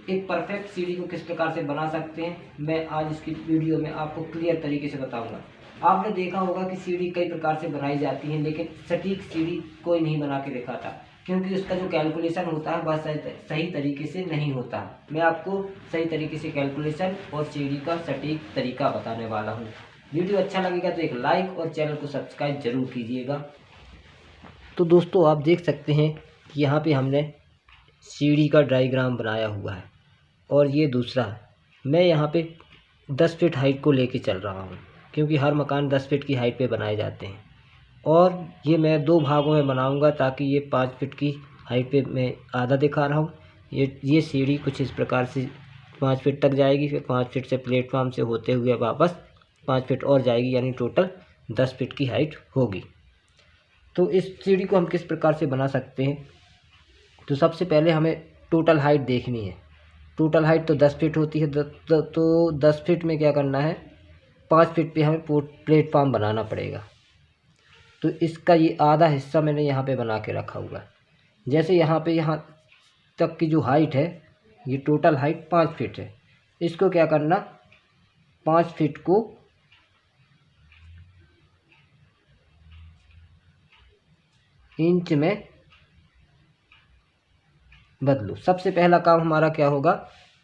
एक परफेक्ट सीढ़ी को किस प्रकार से बना सकते हैं, मैं आज इसकी वीडियो में आपको क्लियर तरीके से बताऊंगा। आपने देखा होगा कि सीढ़ी कई प्रकार से बनाई जाती है, लेकिन सटीक सीढ़ी कोई नहीं बना के दिखाता, क्योंकि उसका जो कैलकुलेशन होता है वह सही तरीके से नहीं होता। मैं आपको सही तरीके से कैलकुलेशन और सीढ़ी का सटीक तरीका बताने वाला हूँ। वीडियो अच्छा लगेगा तो एक लाइक और चैनल को सब्सक्राइब जरूर कीजिएगा। तो दोस्तों, आप देख सकते हैं कि यहाँ पे हमने सीढ़ी का डायग्राम बनाया हुआ है और ये दूसरा है। मैं यहाँ पे 10 फीट हाइट को लेके चल रहा हूँ, क्योंकि हर मकान 10 फीट की हाइट पे बनाए जाते हैं। और ये मैं 2 भागों में बनाऊँगा, ताकि ये 5 फीट की हाइट पे मैं आधा दिखा रहा हूँ। ये सीढ़ी कुछ इस प्रकार से 5 फीट तक जाएगी, फिर 5 फीट से प्लेटफॉर्म से होते हुए वापस 5 फीट और जाएगी, यानी टोटल 10 फीट की हाइट होगी। तो इस सीढ़ी को हम किस प्रकार से बना सकते हैं, तो सबसे पहले हमें टोटल हाइट देखनी है। टोटल हाइट तो 10 फीट होती है, तो 10 फीट में क्या करना है, 5 फीट पे हमें प्लेटफॉर्म बनाना पड़ेगा। तो इसका ये आधा हिस्सा मैंने यहाँ पे बना के रखा हुआ है। जैसे यहाँ तक की जो हाइट है, ये टोटल हाइट 5 फीट है। इसको क्या करना, 5 फीट को इंच में बदलो। सबसे पहला काम हमारा क्या होगा,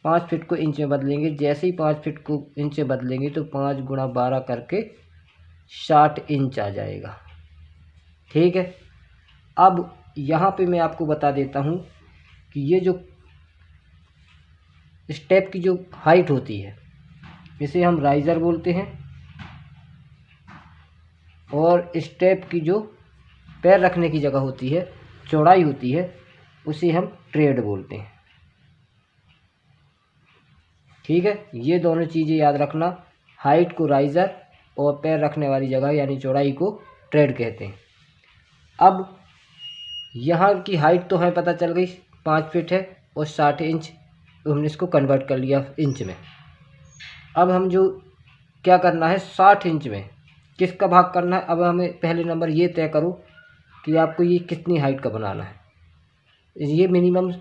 5 फीट को इंच में बदलेंगे। जैसे ही 5 फीट को इंच में बदलेंगे तो 5 गुणा 12 करके 60 इंच आ जाएगा। ठीक है। अब यहाँ पे मैं आपको बता देता हूँ कि ये जो स्टेप की जो हाइट होती है, इसे हम राइजर बोलते हैं, और स्टेप की जो पैर रखने की जगह होती है, चौड़ाई होती है, उसे हम ट्रेड बोलते हैं। ठीक है, ये दोनों चीज़ें याद रखना। हाइट को राइजर और पैर रखने वाली जगह यानी चौड़ाई को ट्रेड कहते हैं। अब यहाँ की हाइट तो हमें पता चल गई 5 फीट है और 60 इंच, तो हमने इसको कन्वर्ट कर लिया इंच में। अब हम जो क्या करना है, 60 इंच में किसका भाग करना है। अब हमें पहले नंबर ये तय करो कि आपको ये कितनी हाइट का बनाना है। ये minimum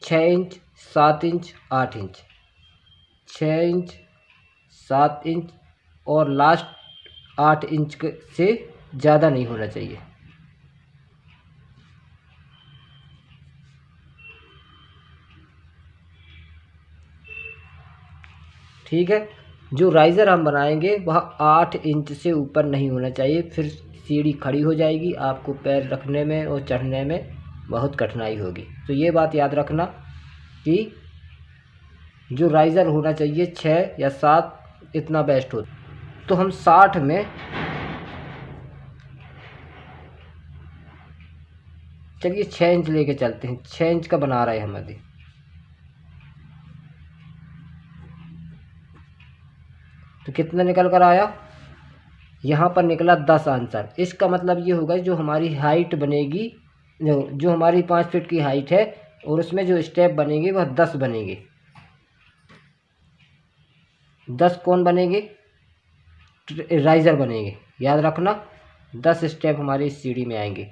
6 inch, 7 inch, 8 inch, 6 inch, 7 inch और लास्ट 8 इंच से ज़्यादा नहीं होना चाहिए। ठीक है, जो राइज़र हम बनाएंगे वह 8 इंच से ऊपर नहीं होना चाहिए, फिर सीढ़ी खड़ी हो जाएगी, आपको पैर रखने में और चढ़ने में बहुत कठिनाई होगी। तो ये बात याद रखना कि जो राइज़र होना चाहिए 6 या 7, इतना बेस्ट हो। तो हम 60 में, चलिए 6 इंच लेके चलते हैं। 6 इंच का बना रहे हैं हम अभी। तो कितना निकल कर आया, यहाँ पर निकला 10 आंसर। इसका मतलब ये होगा जो हमारी हाइट बनेगी, जो हमारी 5 फीट की हाइट है, और उसमें जो स्टेप बनेंगे वह 10 बनेंगे। 10 कौन बनेंगे, राइजर बनेंगे। याद रखना, 10 स्टेप हमारी इस सीढ़ी में आएंगे।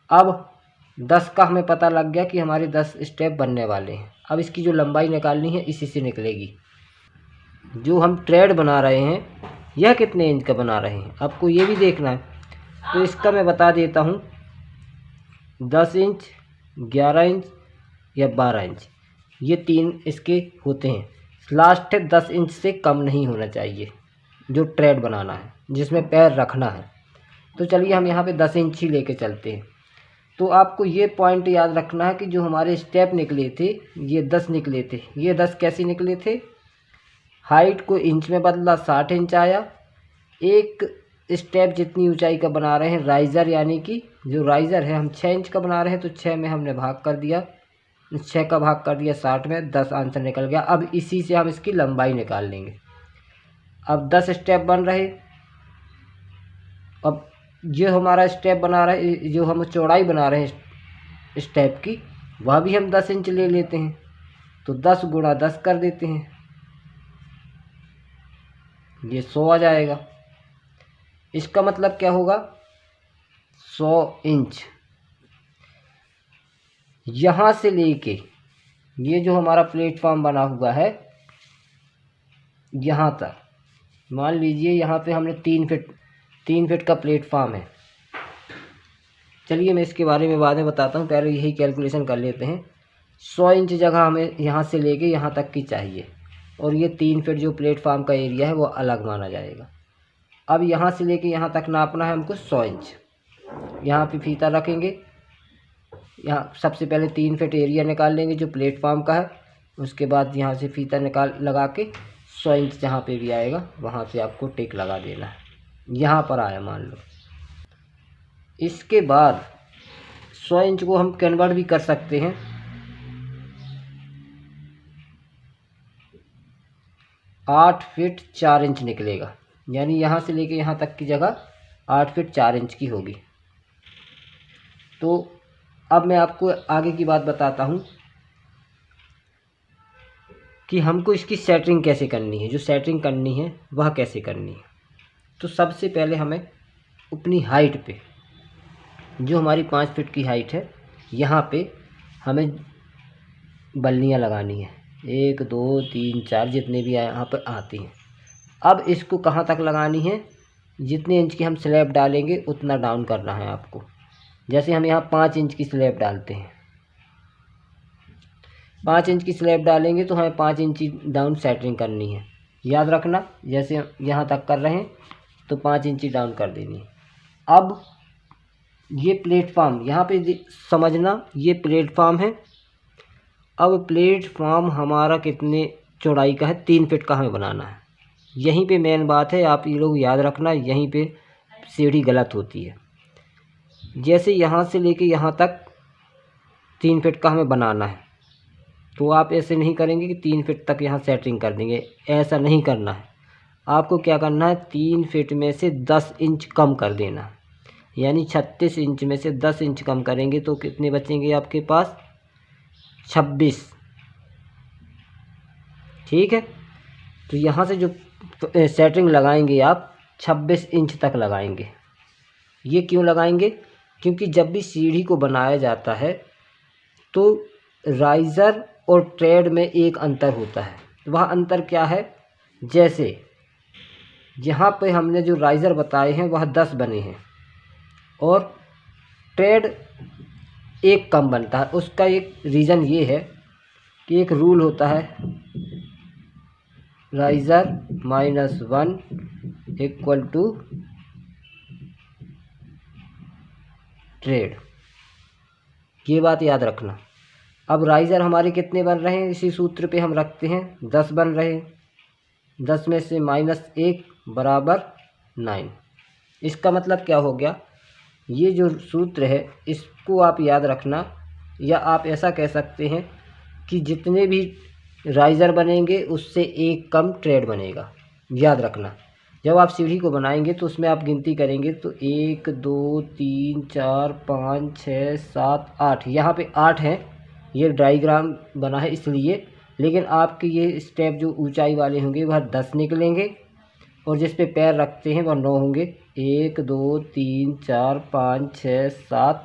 अब 10 का हमें पता लग गया कि हमारे 10 स्टेप बनने वाले हैं। अब इसकी जो लंबाई निकालनी है इसी से निकलेगी। जो हम ट्रेड बना रहे हैं यह कितने इंच का बना रहे हैं, आपको ये भी देखना है। तो इसका मैं बता देता हूँ, 10 इंच, 11 इंच या 12 इंच, ये 3 इसके होते हैं। लास्ट है 10 इंच से कम नहीं होना चाहिए जो ट्रेड बनाना है, जिसमें पैर रखना है। तो चलिए हम यहाँ पे 10 इंच ही लेके चलते हैं। तो आपको ये पॉइंट याद रखना है कि जो हमारे स्टेप निकले थे ये 10 निकले थे। ये 10 कैसे निकले थे, हाइट को इंच में बदला, 60 इंच आया। एक स्टेप जितनी ऊंचाई का बना रहे हैं राइज़र, यानी कि जो राइज़र है हम 6 इंच का बना रहे हैं, तो 6 में हमने भाग कर दिया, 6 का भाग कर दिया 60 में, 10 आंसर निकल गया। अब इसी से हम इसकी लंबाई निकाल लेंगे। अब 10 स्टेप बन रहे। अब जो हमारा स्टेप बना रहे, जो हम चौड़ाई बना रहे हैं स्टेप की, वह भी हम 10 इंच ले लेते हैं। तो 10 गुणा 10 कर देते हैं, ये 100 आ जाएगा। इसका मतलब क्या होगा, 100 इंच यहाँ से लेके ये जो हमारा प्लेटफॉर्म बना हुआ है यहाँ तक, मान लीजिए यहाँ पे हमने 3 फीट का प्लेटफॉर्म है। चलिए मैं इसके बारे में बाद में बताता हूँ, पहले यही कैलकुलेशन कर लेते हैं। 100 इंच जगह हमें यहाँ से लेके यहाँ तक की चाहिए, और ये 3 फीट जो प्लेटफॉर्म का एरिया है वो अलग माना जाएगा। अब यहाँ से लेके यहाँ तक नापना है हमको 100 इंच। यहाँ पे फीता रखेंगे, यहाँ सबसे पहले 3 फीट एरिया निकाल लेंगे जो प्लेटफॉर्म का है, उसके बाद यहाँ से फीता लगा के 100 इंच जहाँ पे भी आएगा वहाँ से आपको टिक लगा देना है। यहाँ पर आया मान लो। इसके बाद 100 इंच को हम कन्वर्ट भी कर सकते हैं। 8 फीट 4 इंच निकलेगा, यानी यहाँ से लेके यहाँ तक की जगह 8 फीट 4 इंच की होगी। तो अब मैं आपको आगे की बात बताता हूँ कि हमको इसकी सेटरिंग कैसे करनी है। जो सेटरिंग करनी है वह कैसे करनी है, तो सबसे पहले हमें अपनी हाइट पे, जो हमारी 5 फीट की हाइट है, यहाँ पे हमें बल्लियाँ लगानी है। 1 2 3 4 जितने भी यहाँ पर आती हैं। अब इसको कहाँ तक लगानी है, जितने इंच की हम स्लैब डालेंगे उतना डाउन करना है आपको। जैसे हम यहाँ 5 इंच की स्लैब डालते हैं, 5 इंच की स्लैब डालेंगे तो हमें 5 इंच डाउन सेटरिंग करनी है। याद रखना, जैसे यहाँ तक कर रहे हैं तो 5 इंच डाउन कर देनी है। अब ये प्लेटफॉर्म यहाँ पे समझना, ये प्लेटफॉर्म है। अब प्लेटफॉर्म हमारा कितने चौड़ाई का है, 3 फीट का हमें बनाना है। यहीं पे मेन बात है, आप ये लोग याद रखना, यहीं पे सीढ़ी गलत होती है। जैसे यहाँ से लेके यहाँ तक 3 फीट का हमें बनाना है, तो आप ऐसे नहीं करेंगे कि 3 फीट तक यहाँ सेटरिंग कर देंगे, ऐसा नहीं करना है। आपको क्या करना है, 3 फीट में से 10 इंच कम कर देना, यानी 36 इंच में से 10 इंच कम करेंगे तो कितने बचेंगे आपके पास, 26। ठीक है, तो यहाँ से जो सेटरिंग लगाएंगे आप 26 इंच तक लगाएंगे। ये क्यों लगाएंगे, क्योंकि जब भी सीढ़ी को बनाया जाता है तो राइज़र और ट्रेड में एक अंतर होता है। वह अंतर क्या है, जैसे यहाँ पे हमने जो राइज़र बताए हैं वह 10 बने हैं और ट्रेड एक कम बनता है। उसका एक रीज़न ये है कि एक रूल होता है, राइज़र -1 = ट्रेड। ये बात याद रखना। अब राइज़र हमारे कितने बन रहे हैं, इसी सूत्र पे हम रखते हैं, 10 बन रहे हैं। 10 में से -1 = 9। इसका मतलब क्या हो गया, ये जो सूत्र है इसको आप याद रखना, या आप ऐसा कह सकते हैं कि जितने भी राइज़र बनेंगे उससे एक कम ट्रेड बनेगा। याद रखना, जब आप सीढ़ी को बनाएंगे तो उसमें आप गिनती करेंगे तो 1 2 3 4 5 6 7 8, यहाँ पे 8 हैं। ये डायग्राम बना है इसलिए, लेकिन आपके ये स्टेप जो ऊंचाई वाले होंगे वह 10 निकलेंगे और जिस पे पैर रखते हैं वह 9 होंगे। 1 2 3 4 5 6 7,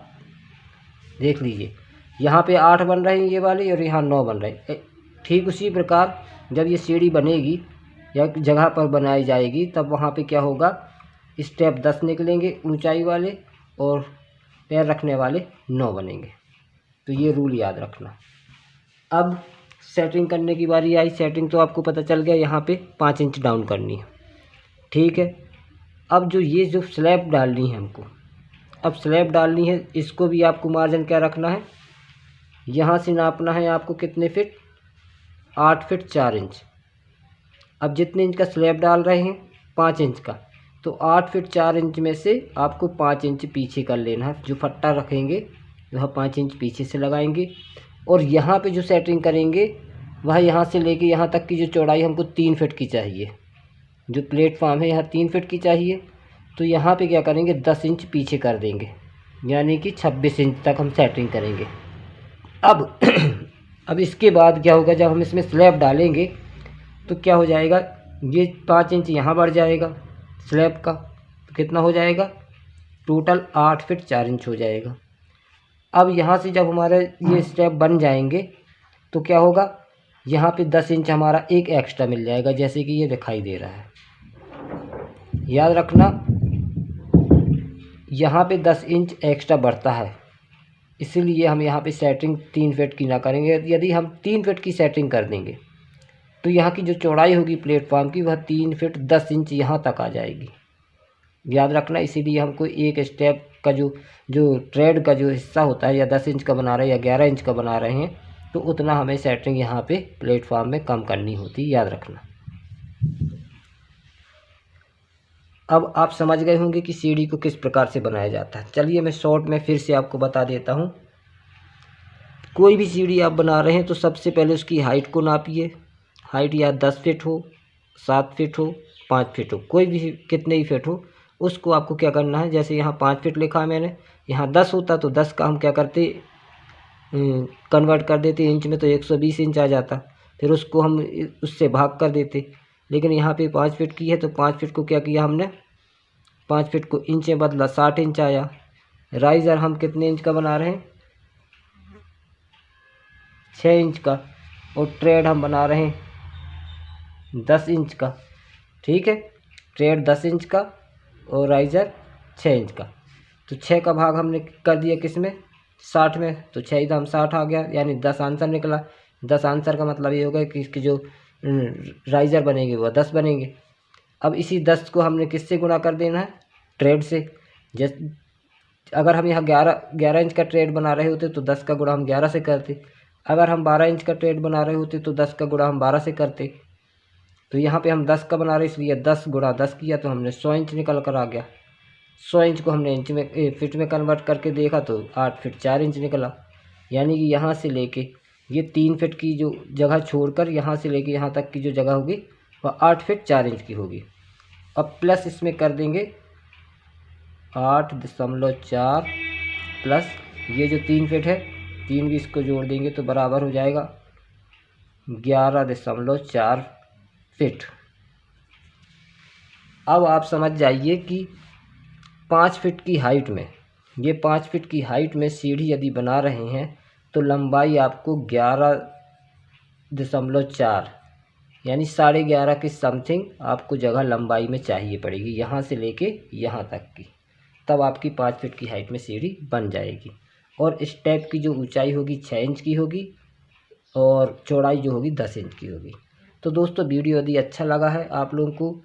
देख लीजिए यहाँ पे 8 बन रहे हैं ये वाले, और यहाँ 9 बन रहे हैं। ठीक उसी प्रकार जब ये सीढ़ी बनेगी या जगह पर बनाई जाएगी तब वहाँ पे क्या होगा, स्टेप 10 निकलेंगे ऊंचाई वाले और पैर रखने वाले 9 बनेंगे। तो ये रूल याद रखना। अब सेटिंग करने की बारी आई। सेटिंग तो आपको पता चल गया, यहाँ पे 5 इंच डाउन करनी है। ठीक है, अब ये जो स्लैब डालनी है हमको, अब स्लैब डालनी है, इसको भी आपको मार्जिन क्या रखना है, यहाँ से नापना है आपको कितने फीट, 8 फीट 4 इंच। अब जितने इंच का स्लैब डाल रहे हैं 5 इंच का, तो 8 फीट 4 इंच में से आपको 5 इंच पीछे कर लेना है। जो फट्टा रखेंगे वह 5 इंच पीछे से लगाएंगे, और यहाँ पे जो सेटरिंग करेंगे वह यहाँ से लेके यहाँ तक की जो चौड़ाई हमको 3 फीट की चाहिए। जो प्लेटफॉर्म है यहाँ 3 फीट की चाहिए, तो यहाँ पे क्या करेंगे, 10 इंच पीछे कर देंगे, यानी कि 26 इंच तक हम सेटरिंग करेंगे। अब इसके बाद क्या होगा, जब हम इसमें स्लैब डालेंगे तो क्या हो जाएगा, ये 5 इंच यहाँ बढ़ जाएगा स्लैब का, तो कितना हो जाएगा, टोटल 8 फीट 4 इंच हो जाएगा। अब यहाँ से जब हमारे ये स्टेप बन जाएंगे तो क्या होगा, यहाँ पे 10 इंच हमारा एक एक्स्ट्रा मिल जाएगा, जैसे कि ये दिखाई दे रहा है। याद रखना, यहाँ पे 10 इंच एक्स्ट्रा बढ़ता है, इसीलिए हम यहाँ पे सेटिंग 3 फीट की ना करेंगे। यदि हम 3 फीट की सेटिंग कर देंगे तो यहाँ की जो चौड़ाई होगी प्लेटफॉर्म की, वह 3 फीट 10 इंच यहाँ तक आ जाएगी। याद रखना, इसीलिए हमको एक स्टेप का जो ट्रेड का जो हिस्सा होता है, या 10 इंच का बना रहे हैं या 11 इंच का बना रहे हैं, तो उतना हमें सेटिंग यहाँ पे प्लेटफॉर्म में कम करनी होती है, याद रखना। अब आप समझ गए होंगे कि सीढ़ी को किस प्रकार से बनाया जाता है। चलिए मैं शॉर्ट में फिर से आपको बता देता हूँ। कोई भी सीढ़ी आप बना रहे हैं तो सबसे पहले उसकी हाइट को नापिए। हाइट या 10 फीट हो, 7 फीट हो, 5 फीट हो, कोई भी कितने ही फीट हो, उसको आपको क्या करना है, जैसे यहाँ 5 फीट लिखा है मैंने, यहाँ 10 होता तो 10 का हम क्या करते, कन्वर्ट कर देते इंच में, तो 120 इंच आ जाता। फिर उसको हम उससे भाग कर देते। लेकिन यहाँ पे 5 फीट की है तो 5 फीट को क्या किया हमने, 5 फीट को इंच में बदला, 60 इंच आया। राइज़र हम कितने इंच का बना रहे हैं, 6 इंच का। और ट्रेड हम बना रहे हैं 10 इंच का। ठीक है, ट्रेड 10 इंच का और राइज़र 6 इंच का। तो 6 का भाग हमने कर दिया किस में, 60 में, तो 6 इधम 60 आ गया, यानी 10 आंसर निकला। 10 आंसर का मतलब ये होगा कि इसकी जो राइज़र बनेंगे वह 10 बनेंगे। अब इसी 10 को हमने किससे गुणा कर देना है, ट्रेड से। जैसे अगर हम यहाँ 11 इंच का ट्रेड बना रहे होते तो 10 का गुणा हम 11 से करते। अगर हम 12 इंच का ट्रेड बना रहे होते तो 10 का गुणा हम 12 से करते। तो यहाँ पे हम 10 का बना रहे इसलिए 10 गुणा 10 किया तो हमने 100 इंच निकल कर आ गया। 100 इंच को हमने इंच में फिट में कन्वर्ट करके देखा तो 8 फीट 4 इंच निकला। यानी कि यहाँ से लेके ये 3 फीट की जो जगह छोड़कर यहाँ से लेके यहाँ तक की जो जगह होगी वह 8 फीट 4 इंच की होगी। अब प्लस इसमें कर देंगे 8.4 प्लस ये जो 3 फीट है, 3 भी इसको जोड़ देंगे तो बराबर हो जाएगा 11.4 फीट। अब आप समझ जाइए कि 5 फीट की हाइट में, ये 5 फीट की हाइट में सीढ़ी यदि बना रहे हैं तो लंबाई आपको 11.4 यानी 11.5 के समथिंग आपको जगह लंबाई में चाहिए पड़ेगी, यहाँ से लेके यहाँ तक की। तब आपकी 5 फीट की हाइट में सीढ़ी बन जाएगी। और स्टेप की जो ऊंचाई होगी 6 इंच की होगी और चौड़ाई जो होगी 10 इंच की होगी। तो दोस्तों, वीडियो यदि अच्छा लगा है आप लोगों को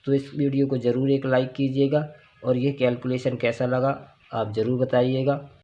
तो इस वीडियो को ज़रूर एक लाइक कीजिएगा, और ये कैलकुलेशन कैसा लगा आप ज़रूर बताइएगा।